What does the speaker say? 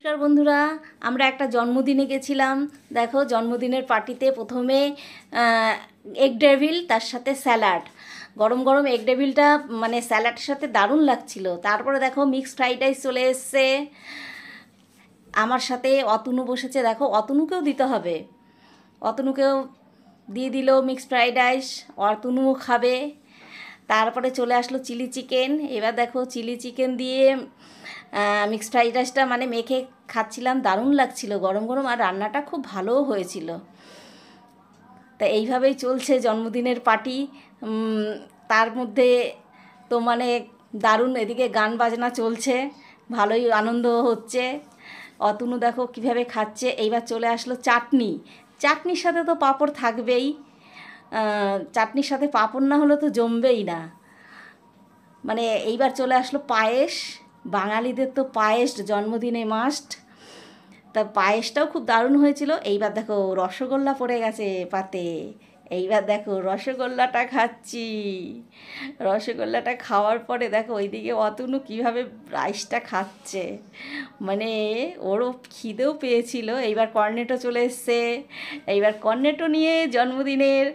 নমস্কার বন্ধুরা, আমরা একটা জন্মদিনে গেছিলাম। দেখো, জন্মদিনের পার্টিতে প্রথমে এগ ডেভিল, তার সাথে স্যালাড, গরম গরম এগ ডেভিলটা মানে স্যালাডের সাথে দারুণ লাগছিল। তারপরে দেখো মিক্সড ফ্রাইড রাইস চলে এসছে। আমার সাথে অতনু বসেছে, দেখো অতনুকেও দিতে হবে, অতনুকেও দিয়ে দিল মিক্সড ফ্রাইড রাইস, অতনুও খাবে। তারপরে চলে আসলো চিলি চিকেন। এবার দেখো চিলি চিকেন দিয়ে মিক্সড ফ্রাইড রাইসটা মানে মেখে খাচ্ছিলাম, দারুণ লাগছিল গরম গরম, আর রান্নাটা খুব ভালোও হয়েছিল। তা এইভাবেই চলছে জন্মদিনের পার্টি। তার মধ্যে তো মানে দারুণ এদিকে গান বাজনা চলছে, ভালোই আনন্দ হচ্ছে। অতনু দেখো কীভাবে খাচ্ছে। এইবার চলে আসলো চাটনি। চাটনির সাথে তো পাঁপড় থাকবেই, চাটনির সাথে পাঁপড় না হলে তো জমবেই না। মানে এইবার চলে আসলো পায়েস। বাঙালিদের তো পায়েস জন্মদিনে মাস্ট। তা পায়েসটাও খুব দারুণ হয়েছিল। এইবার দেখো রসগোল্লা পড়ে গেছে পাতে। এইবার দেখো রসগোল্লাটা খাচ্ছি। রসগোল্লাটা খাওয়ার পরে দেখো ওইদিকে অতনু কীভাবে রাইসটা খাচ্ছে, মানে ওরও খিদেও পেয়েছিল। এইবার কর্নেটো চলে এসছে। এইবার কর্নেটো নিয়ে জন্মদিনের